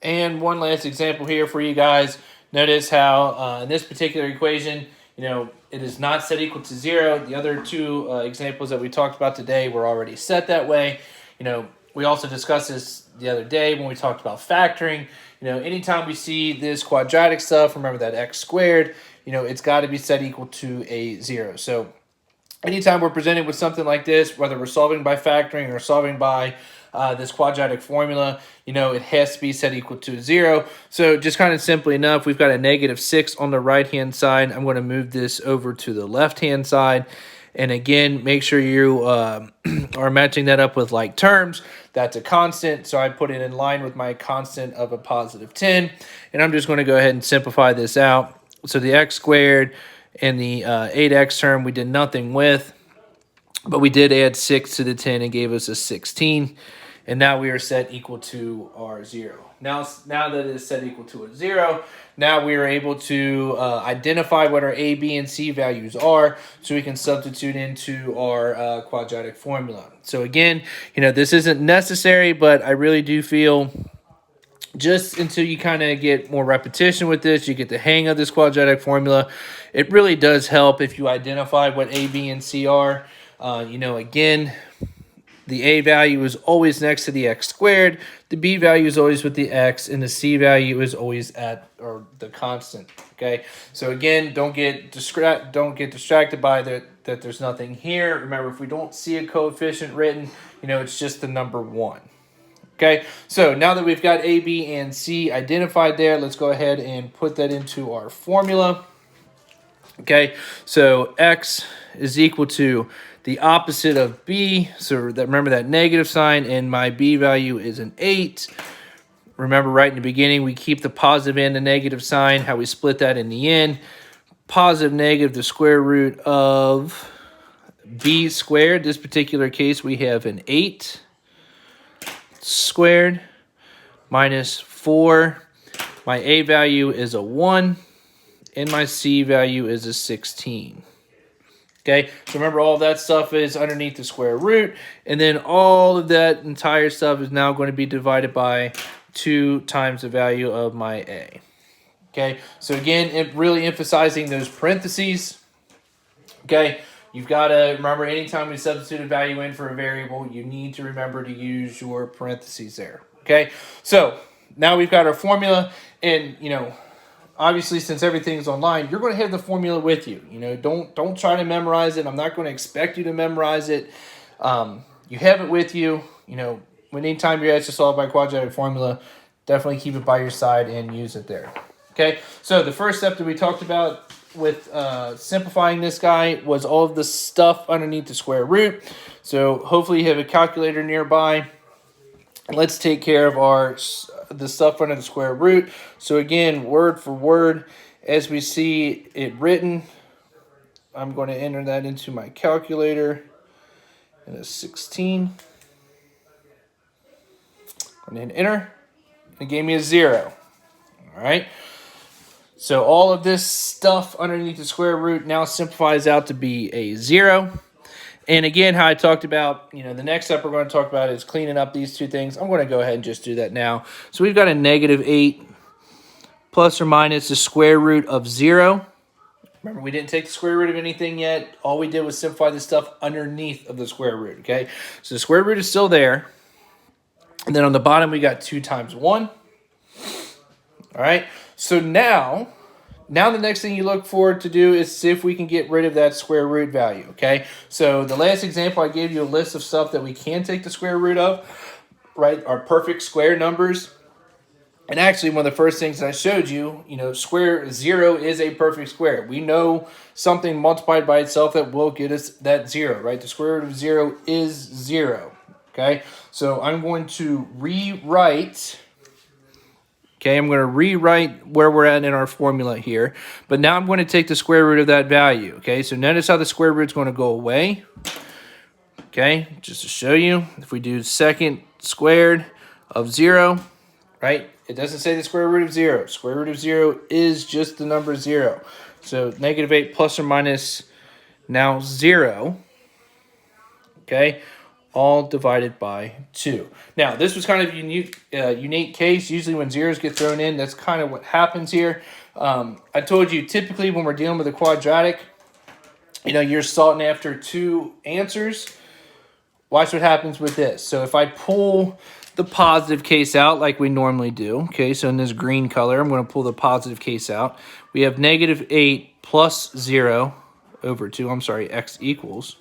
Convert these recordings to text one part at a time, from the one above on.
And one last example here for you guys. Notice how in this particular equation, it is not set equal to 0. The other two examples that we talked about today were already set that way. We also discussed this the other day when we talked about factoring. Anytime we see this quadratic stuff, remember that x squared, it's got to be set equal to a 0. So anytime we're presented with something like this, whether we're solving by factoring or solving by this quadratic formula, it has to be set equal to 0. So just kind of simply enough, we've got a -6 on the right-hand side. I'm going to move this over to the left-hand side. And again, make sure you are matching that up with like terms. That's a constant, so I put it in line with my constant of a +10. And I'm just going to go ahead and simplify this out. So the x squared and the 8x term we did nothing with, but we did add 6 to the 10 and gave us a 16. And now we are set equal to our 0. Now that it is set equal to a 0, now we are able to identify what our a, b, and c values are, so we can substitute into our quadratic formula. So again, this isn't necessary, but I really do feel just until you kind of get more repetition with this, you get the hang of this quadratic formula, it really does help if you identify what a, b, and c are. Again, the a value is always next to the x squared, the b value is always with the x, and the c value is always at or the constant. Okay, so again, don't get distracted by that there's nothing here. Remember, if we don't see a coefficient written, it's just the number 1. Okay, so now that we've got a, b, and c identified there, let's go ahead and put that into our formula. Okay, so x is equal to the opposite of b. So remember that negative sign, and my b value is an 8. Remember, right in the beginning, we keep the positive and the negative sign. How we split that in the end. Positive, negative, the square root of b squared. This particular case, we have an 8 squared minus 4. My a value is a 1. And my c value is a 16. Okay, so remember, all of that stuff is underneath the square root, and then all of that entire stuff is now going to be divided by 2 times the value of my a. Okay, so again, it really emphasizing those parentheses. Okay, you've got to remember, anytime we substitute a value in for a variable, you need to remember to use your parentheses there. Okay, so now we've got our formula, and obviously, since everything's online, you're going to have the formula with you. Don't try to memorize it. I'm not going to expect you to memorize it. You have it with you. Anytime you're asked to solve by quadratic formula, definitely keep it by your side and use it there. Okay, so the first step that we talked about with simplifying this guy was all of the stuff underneath the square root. So hopefully you have a calculator nearby. Let's take care of the stuff under the square root. So again, word for word, as we see it written, I'm going to enter that into my calculator. And it's 16. I'm going to hit enter. It gave me a 0. All right. So all of this stuff underneath the square root now simplifies out to be a 0. And again, how I talked about, the next step we're going to talk about is cleaning up these two things. I'm going to go ahead and just do that now. So we've got a -8 plus or minus the square root of 0. Remember, we didn't take the square root of anything yet. All we did was simplify the stuff underneath of the square root, okay? So the square root is still there. And then on the bottom, we got 2 times 1. All right, so now the next thing you look forward to do is see if we can get rid of that square root value, okay? So the last example, I gave you a list of stuff that we can take the square root of, right? Our perfect square numbers. And actually, one of the first things I showed you, square 0 is a perfect square. We know something multiplied by itself that will get us that 0, right? The square root of 0 is 0, okay? So I'm going to rewrite... Okay, I'm going to rewrite where we're at in our formula here. But now I'm going to take the square root of that value. Okay, so notice how the square root is going to go away. Okay, just to show you, if we do second squared of 0, right? It doesn't say the square root of 0. Square root of 0 is just the number 0. So -8 plus or minus now 0. Okay, all divided by 2. Now, this was kind of a unique case. Usually when zeros get thrown in, that's kind of what happens here. I told you, typically when we're dealing with a quadratic, you're sorting after 2 answers. Watch what happens with this. So if I pull the positive case out like we normally do, okay, so in this green color, I'm going to pull the positive case out. We have -8 plus 0 over 2. I'm sorry, x equals.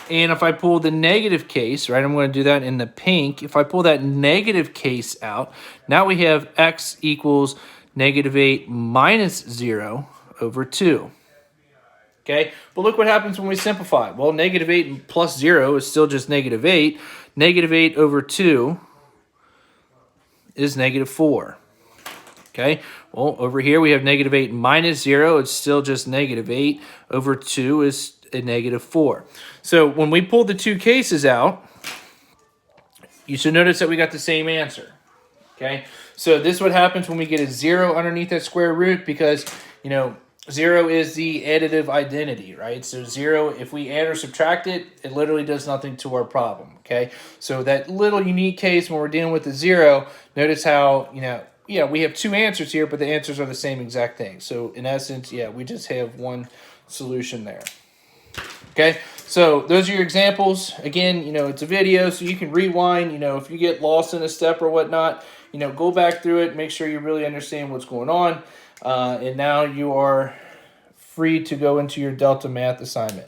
And if I pull the negative case, right, I'm going to do that in the pink. If I pull that negative case out, now we have x equals -8 minus 0 over 2. Okay, but look what happens when we simplify. Well, -8 plus 0 is still just -8. -8 over 2 is -4. Okay, well, over here we have -8 minus 0. It's still just -8 over 2 is a -4. So when we pull the 2 cases out, you should notice that we got the same answer. Okay, so this is what happens when we get a 0 underneath that square root, because 0 is the additive identity, right? So 0, if we add or subtract it, it literally does nothing to our problem, okay? So that little unique case when we're dealing with the 0, notice how, we have 2 answers here, but the answers are the same exact thing. So in essence, we just have one solution there. Okay, so those are your examples. Again, it's a video, so you can rewind. If you get lost in a step or whatnot, go back through it, make sure you really understand what's going on. And now you are free to go into your Delta Math assignment.